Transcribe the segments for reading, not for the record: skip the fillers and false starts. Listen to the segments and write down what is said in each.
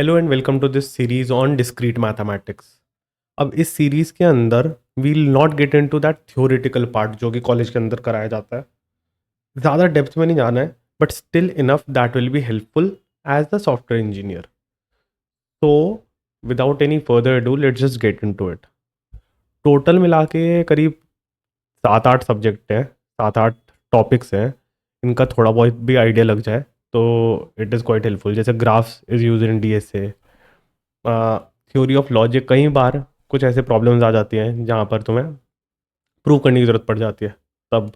Hello and welcome to this series on discrete mathematics. अब इस series के अंदर we will not get into that theoretical part जो कि कॉलेज के अंदर कराया जाता है। ज़्यादा डेप्थ में नहीं जाना है, but still enough that will be helpful as the software engineer. तो without any further do let's just get into it. Total मिला के करीब 7-8 सब्जेक्ट हैं, 7-8 टॉपिक्स हैं। इनका थोड़ा बहुत भी आइडिया लग जाए तो इट इज़ क्वाइट हेल्पफुल। जैसे graphs is use in D S A, theory of logic. कई बार कुछ ऐसे प्रॉब्लम्स आ जाती हैं जहाँ पर तुम्हें प्रूव करने की ज़रूरत पड़ जाती है। तब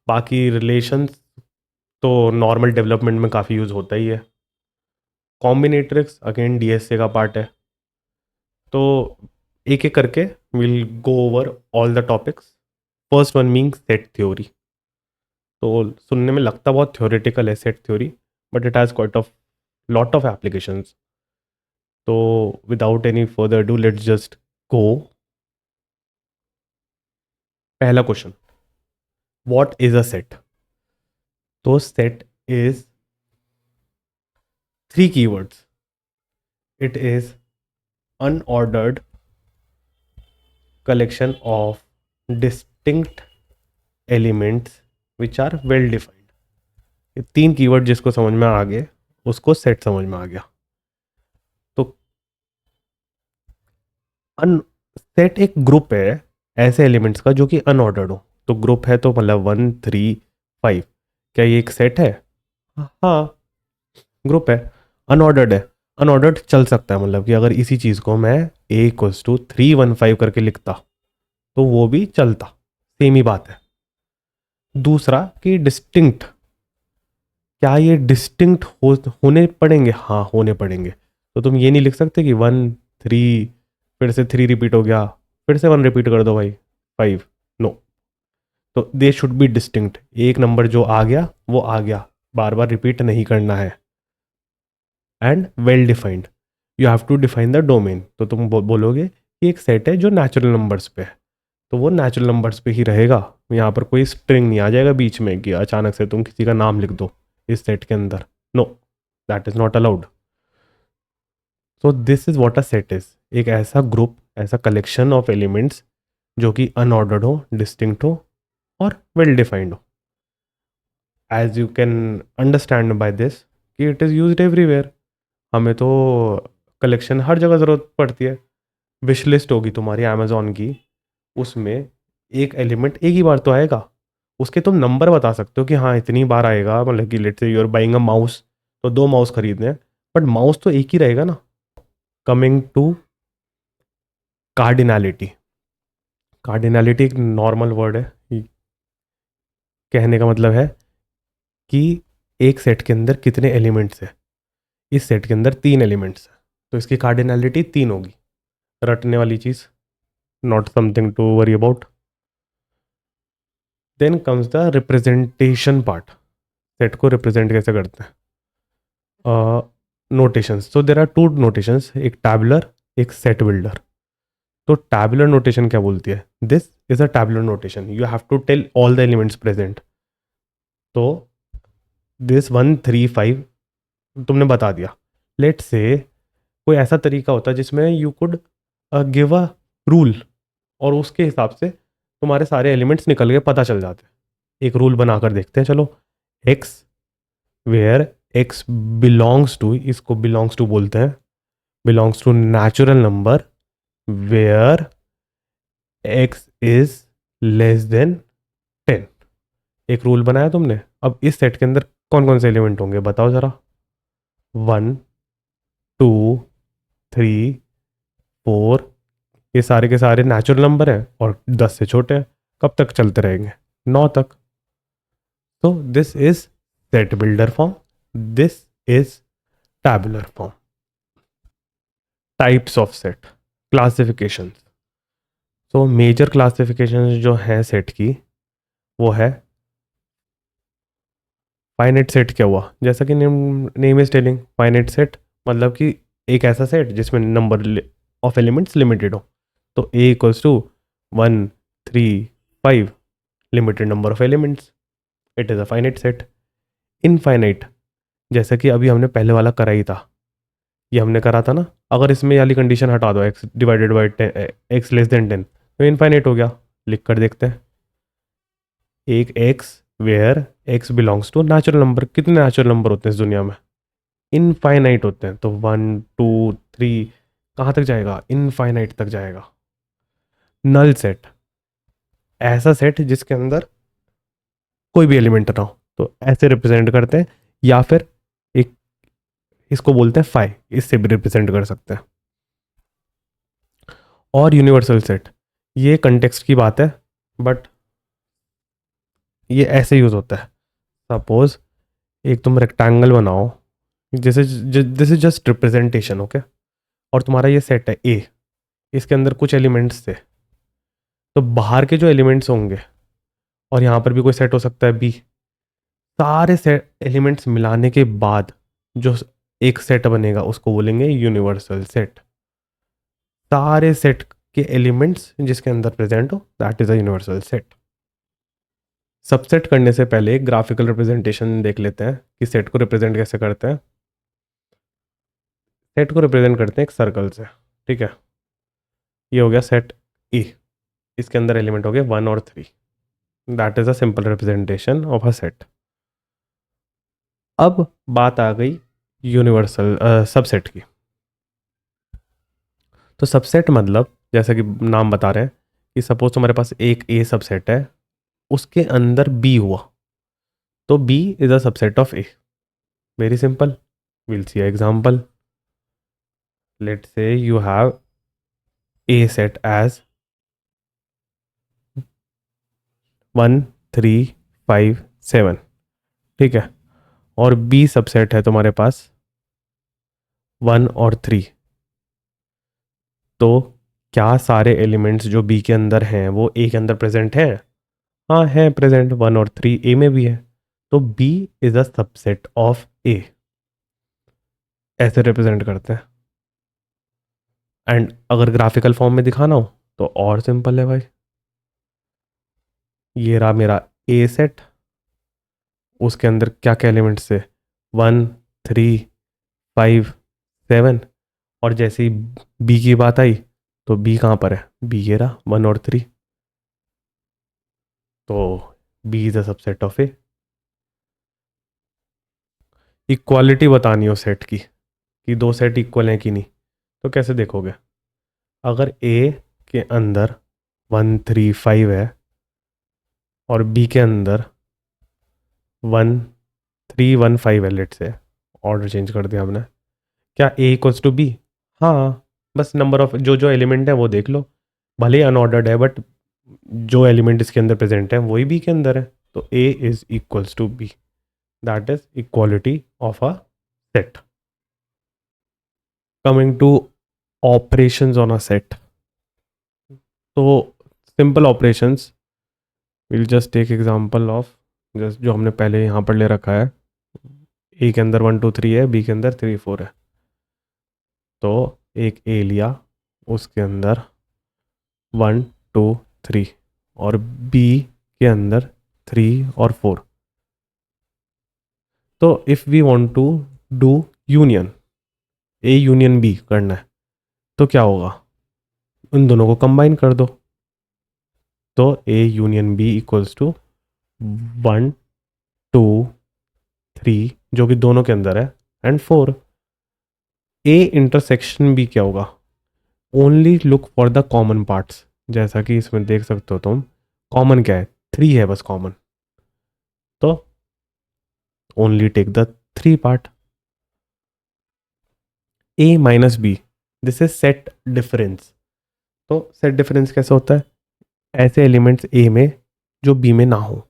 बाकी रिलेशंस तो नॉर्मल डेवलपमेंट में काफ़ी यूज़ होता ही है। कॉम्बिनेट्रिक्स अगेन डीएसए का पार्ट है। तो एक एक करके will go over all the topics. First one being set theory. तो सुनने में लगता बहुत थ्योरेटिकल है set theory, but it has quite of lot of applications. तो without any further do let's just go. पहला question, what is a set? तो set is 3 keywords. It is unordered collection of distinct elements which are well defined. ये 3 keyword जिसको समझ में आ गए उसको set समझ में आ गया। तो अन सेट एक ग्रुप है ऐसे एलिमेंट्स का जो कि अनऑर्डर्ड हो। तो ग्रुप है तो मतलब 1 3 5, क्या ये एक सेट है? हाँ, ग्रुप है। अनऑर्डर्ड है, अनऑर्डर्ड चल सकता है। मतलब कि अगर इसी चीज़ को मैं A = 315 करके लिखता तो वो भी चलता, सेम ही बात है। दूसरा कि डिस्टिंक्ट, क्या ये डिस्टिंक्ट होने पड़ेंगे? हाँ, होने पड़ेंगे। तो तुम ये नहीं लिख सकते कि 1 3 फिर से 3 रिपीट हो गया, फिर से 1 रिपीट कर दो भाई 5। नो, तो दे शुड बी डिस्टिंक्ट। एक नंबर जो आ गया वो आ गया, बार बार रिपीट नहीं करना है। And well defined, you have to define the domain. तो तुम बोलोगे कि एक सेट है जो नेचुरल नंबर्स पे है, तो वो नेचुरल नंबर्स पे ही रहेगा। यहाँ पर कोई स्ट्रिंग नहीं आ जाएगा बीच में कि अचानक से तुम किसी का नाम लिख दो इस सेट के अंदर। No, that is not allowed. So this is what a set is. एक ऐसा ग्रुप, ऐसा कलेक्शन ऑफ एलिमेंट्स जो कि अनऑर्डर्ड हो, डिस्टिंक्ट हो और वेल डिफाइंड हो। As you can understand by this कि इट इज़ यूज एवरीवेयर। हमें तो कलेक्शन हर जगह ज़रूरत पड़ती है। विश लिस्ट होगी तुम्हारी अमेज़ॉन की, उसमें एक एलिमेंट एक ही बार तो आएगा। उसके तुम नंबर बता सकते हो कि हाँ इतनी बार आएगा। मतलब कि let's say you are buying a mouse, तो 2 माउस खरीदने हैं, बट माउस तो एक ही रहेगा ना। कमिंग टू कार्डिनैलिटी, कार्डिनैलिटी एक नॉर्मल वर्ड है। कहने का मतलब है कि एक सेट के अंदर कितने एलिमेंट्स हैं। इस सेट के अंदर 3 एलिमेंट्स हैं, तो इसकी कार्डिनैलिटी 3 होगी। रटने वाली चीज़, not something to worry about. Then comes the representation part. Set को रिप्रेजेंट कैसे करते हैं? नोटेशंस। तो देर आर 2 नोटेशंस, एक टैबुलर, एक सेट बिल्डर। तो टैबुलर नोटेशन क्या बोलती है? This is a tabular notation, you have to tell all the elements present. तो दिस 1 3 5 तुमने बता दिया। लेट से कोई ऐसा तरीका होता है जिसमें you could give a rule, और उसके हिसाब से तुम्हारे सारे एलिमेंट्स निकल के पता चल जाते हैं। एक रूल बनाकर देखते हैं चलो। X where x belongs to, इसको बिलोंग्स टू बोलते हैं, belongs to natural number where x is less than 10। एक रूल बनाया तुमने। अब इस सेट के अंदर कौन कौन से एलिमेंट होंगे बताओ ज़रा। 1 2 3 4, ये सारे के सारे नेचुरल नंबर हैं और 10 से छोटे हैं। कब तक चलते रहेंगे? 9 तक। तो this is set builder form, this is tabular form. Types of set, classification. तो मेजर क्लासिफिकेशन जो है सेट की वो है फाइनाइट सेट। क्या हुआ? जैसा कि name is telling, finite set मतलब कि एक ऐसा सेट जिसमें नंबर ऑफ एलिमेंट्स लिमिटेड हो। तो A = 1 3 5, limited number of elements, it is a finite set. Infinite, जैसा कि अभी हमने पहले वाला करा ही था ये हमने करा था ना। अगर इसमें वाली कंडीशन हटा दो, x divided by x less than 10, तो इनफाइनाइट हो गया। लिख कर देखते हैं, एक x where x belongs to natural number. कितने नेचुरल नंबर होते हैं इस दुनिया में? इनफाइनाइट होते हैं। तो 1 2 3 कहाँ तक जाएगा? इनफाइनाइट तक जाएगा। नल सेट, ऐसा सेट जिसके अंदर कोई भी एलिमेंट ना हो, तो ऐसे रिप्रेजेंट करते हैं। या फिर एक, इसको बोलते हैं फाई, इससे भी रिप्रेजेंट कर सकते हैं। और यूनिवर्सल सेट, ये कंटेक्स्ट की बात है, बट ये ऐसे यूज होता है। सपोज एक तुम रेक्टेंगल बनाओ, जैसे this is just representation, okay. और तुम्हारा ये सेट है ए, इसके अंदर कुछ एलिमेंट्स थे, तो बाहर के जो एलिमेंट्स होंगे, और यहाँ पर भी कोई सेट हो सकता है बी, सारे सेट एलिमेंट्स मिलाने के बाद जो एक सेट बनेगा उसको बोलेंगे यूनिवर्सल सेट। सारे सेट के एलिमेंट्स जिसके अंदर प्रेजेंट हो, that is a universal set. Subset करने से पहले एक ग्राफिकल रिप्रेजेंटेशन देख लेते हैं कि सेट को रिप्रेजेंट कैसे करते हैं। सेट को रिप्रेजेंट करते हैं एक सर्कल से, ठीक है। ये हो गया सेट ई, इसके अंदर एलिमेंट हो गए 1 और 3। That is a simple representation of a set. अब बात आ गई यूनिवर्सल सबसेट की। तो सबसेट मतलब जैसा कि नाम बता रहे हैं कि सपोज तुम्हारे पास एक ए सबसेट है, उसके अंदर बी हुआ, तो B is a subset of A. Very simple, will see example. Let's say you have a set as 1 3 5 7, ठीक है। और बी सबसेट है तुम्हारे पास 1 और 3। तो क्या सारे एलिमेंट्स जो बी के अंदर हैं वो ए के अंदर प्रेजेंट हैं? हाँ हैं प्रेजेंट, 1 और 3 ए में भी है। तो B is a subset of A, ऐसे रिप्रेजेंट करते हैं। एंड अगर ग्राफिकल फॉर्म में दिखाना हो तो और सिंपल है भाई। ये रहा मेरा ए सेट, उसके अंदर क्या क्या एलिमेंट्स थे? 1 3 5 7। और जैसे ही बी की बात आई तो बी कहाँ पर है? बी ये रहा 1 और 3। तो B is a subset of A. Equality बतानी हो सेट की कि दो सेट इक्वल हैं कि नहीं, तो कैसे देखोगे? अगर ए के अंदर 1 3 5 है और बी के अंदर 1 3 1 5 है, लेट से ऑर्डर चेंज कर दिया हमने, क्या ए इक्वल्स टू बी? हाँ, बस नंबर ऑफ जो जो एलिमेंट है वो देख लो। भले ही अनऑर्डर्ड है, बट जो एलिमेंट इसके अंदर प्रेजेंट है वही बी के अंदर है, तो A is equals to B. That is equality of a set. Coming to operations on a set, तो simple operations, will just take example of just जो हमने पहले यहाँ पर ले रखा है। ए के अंदर 1 2 3 है, बी के अंदर 3 4 है। तो एक ए लिया, उसके अंदर 1 2 3, और बी के अंदर 3 और 4। तो if we want to do union, A union B करना है, तो क्या होगा? उन दोनों को कंबाइन कर दो। तो A union B equals to 1 2 3, जो कि दोनों के अंदर है, एंड 4। ए इंटरसेक्शन बी क्या होगा? Only look for the common parts. जैसा कि इसमें देख सकते हो तुम, कॉमन क्या है? 3 है बस कॉमन, तो only take the 3 part. A minus B, this is set difference. तो सेट डिफरेंस कैसे होता है? ऐसे एलिमेंट्स ए में जो बी में ना हो।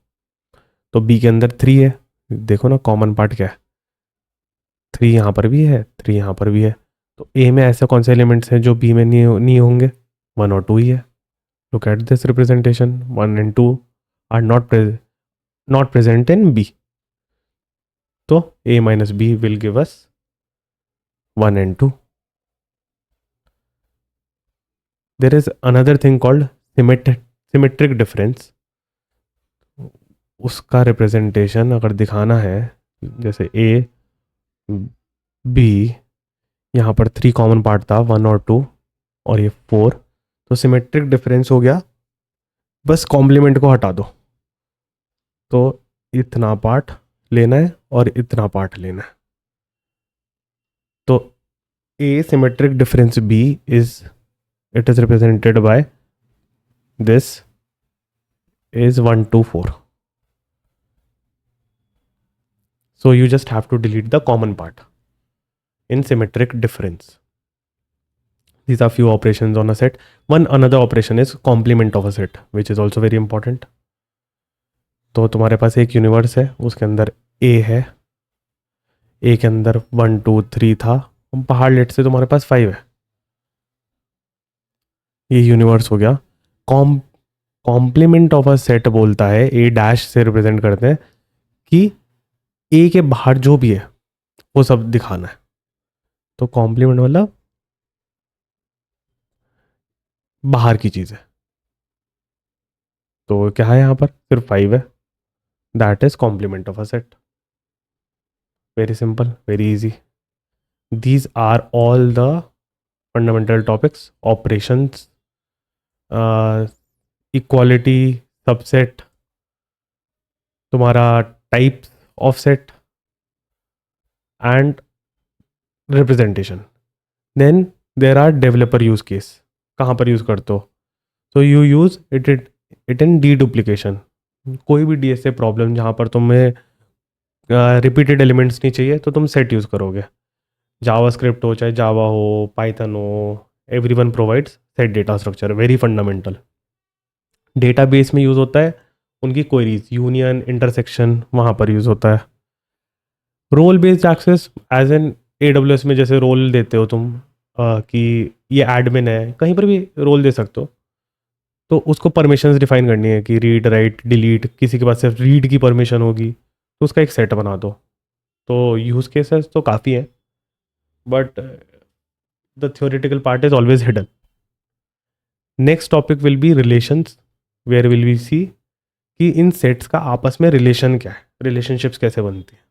तो बी के अंदर 3 है, देखो ना कॉमन पार्ट क्या है? 3 यहाँ पर भी है, 3 यहाँ पर भी है। तो ए में ऐसे कौन से एलिमेंट्स हैं जो बी में नहीं होंगे? 1 और 2 ही है। Look at this representation, 1 and 2 are not present in B. तो a minus b will give us 1 and 2. There is another thing called symmetric difference. उसका रिप्रेजेंटेशन अगर दिखाना है, जैसे a b, यहाँ पर 3 कॉमन पार्ट था, 1 और 2, और ये 4, तो सिमेट्रिक डिफरेंस हो गया। बस कॉम्प्लीमेंट को हटा दो, तो इतना पार्ट लेना है और इतना पार्ट लेना है। तो A symmetric difference B is, it is represented by this is 1 2 4. So you just have to delete the common part in symmetric difference. These are few operations on a set. One another operation is complement of a set, which is also very important. तो तुम्हारे पास एक universe है, उसके अंदर ए है, ए के अंदर 1 2 3 था, पहाड़ लेट से तुम्हारे पास 5 है। ये यूनिवर्स हो गया। कॉम्प्लीमेंट ऑफ अ सेट बोलता है, ए डैश से रिप्रेजेंट करते हैं कि ए के बाहर जो भी है वो सब दिखाना है। तो कॉम्प्लीमेंट मतलब बाहर की चीज़ है। तो क्या है यहाँ पर, सिर्फ 5 है, that is complement of a set. Very simple, very easy. These are all the fundamental topics, operations, equality, subset, तुम्हारा types of set and representation. Then there are developer use case. कहाँ पर यूज़ करते हो? So you use it in deduplication. कोई भी D S a problem जहाँ पर तुम्हें रिपीटेड एलिमेंट्स नहीं चाहिए तो तुम सेट यूज़ करोगे। जावा स्क्रिप्ट हो चाहे जावा हो, पाइथन हो, every one provides set data structure, very fundamental. Database में यूज़ होता है उनकी क्वेरीज, यूनियन, इंटरसेक्शन, वहाँ पर यूज़ होता है। Role based access as an AWS में जैसे रोल देते हो तुम, कि ये एडमिन है, कहीं पर भी रोल दे सकते हो। तो उसको परमिशंस डिफाइन करनी है कि रीड, राइट, डिलीट, किसी के पास सिर्फ रीड की परमिशन होगी तो उसका एक सेट बना दो। तो यूज़ केसेस तो काफ़ी हैं, but the theoretical part is always hidden. Next topic will be relations, where will we see कि इन सेट्स का आपस में रिलेशन क्या है, रिलेशनशिप्स कैसे बनती हैं।